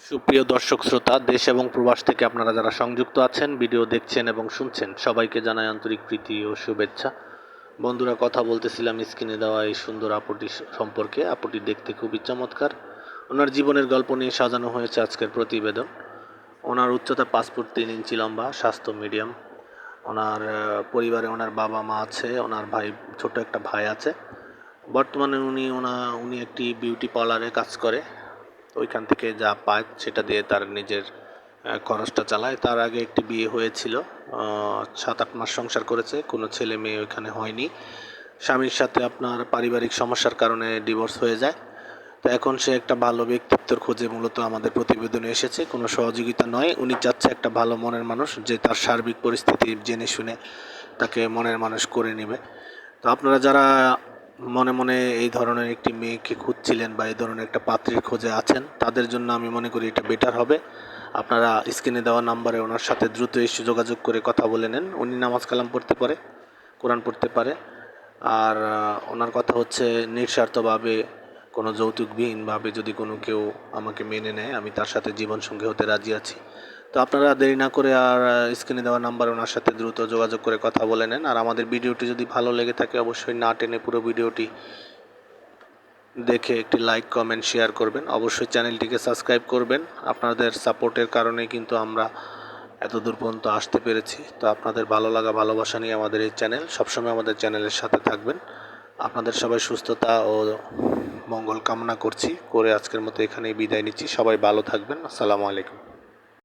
সুপ্রিয় দর্শক শ্রোতা, দেশ এবং প্রবাস থেকে আপনারা যারা সংযুক্ত আছেন, ভিডিও দেখছেন এবং শুনছেন, সবাইকে জানাই আন্তরিক প্রীতি ও শুভেচ্ছা। বন্ধুরা, কথা বলতেছিলাম স্ক্রিনে দেওয়া এই সুন্দর আপুটি সম্পর্কে। আপুটি দেখতে খুবই চমৎকার। ওনার জীবনের গল্প নিয়ে সাজানো হয়েছে আজকের প্রতিবেদন। ওনার উচ্চতা 5 ফুট 3 ইঞ্চি লম্বা, স্বাস্থ্য মিডিয়াম। ওনার পরিবারে ওনার বাবা মা আছে, ওনার ভাই, ছোট একটা ভাই আছে। বর্তমানে উনি একটি বিউটি পার্লারে কাজ করে। ওইখান থেকে যা পায় সেটা দিয়ে তার নিজের খরচটা চালায়। তার আগে একটি বিয়ে হয়েছিল, 7-8 মাস সংসার করেছে, কোনো ছেলে মেয়ে ওইখানে হয়নি। স্বামীর সাথে আপনার পারিবারিক সমস্যার কারণে ডিভোর্স হয়ে যায়। তো এখন সে একটা ভালো ব্যক্তিত্বর খোঁজে মূলত আমাদের প্রতিবেদনে এসেছে, কোনো সহযোগিতা নয়। উনি চাচ্ছে একটা ভালো মনের মানুষ, যে তার সার্বিক পরিস্থিতি জেনে শুনে তাকে মনের মানুষ করে নেবে। তো আপনারা যারা মনে মনে এই ধরনের একটি মেয়েকে খুঁজছিলেন বা এই ধরনের একটা পাত্রীর খোঁজে আছেন, তাদের জন্য আমি মনে করি এটা বেটার হবে। আপনারা স্ক্রিনে দেওয়া নাম্বারে ওনার সাথে দ্রুত এসে যোগাযোগ করে কথা বলে নেন। উনি নামাজ কালাম পড়তে পারে, কোরআন পড়তে পারে। আর ওনার কথা হচ্ছে, নিঃস্বার্থভাবে কোনো যৌতুকবিহীনভাবে যদি কোনো কেউ আমাকে মেনে নেয়, আমি তার সাথে জীবনসঙ্গী হতে রাজি আছি। তো আপনারা দেরি না করে আর স্ক্রিনে দেওয়া নাম্বার ওনার সাথে দ্রুত যোগাযোগ করে কথা বলে নেন। আর আমাদের ভিডিওটি যদি ভালো লেগে থাকে, অবশ্যই না টেনে পুরো ভিডিওটি দেখে একটি লাইক, কমেন্ট, শেয়ার করবেন। অবশ্যই চ্যানেলটিকে সাবস্ক্রাইব করবেন। আপনাদের সাপোর্টের কারণেই কিন্তু আমরা এত দূর পর্যন্ত আসতে পেরেছি। তো আপনাদের ভালো লাগা, ভালোবাসা নিয়ে আমাদের এই চ্যানেল, সবসময় আমাদের চ্যানেলের সাথে থাকবেন। আপনাদের সবাই সুস্থতা ও মঙ্গল কামনা করে আজকের মতো এখানেই বিদায় নিচ্ছি। সবাই ভালো থাকবেন। আসসালামু আলাইকুম।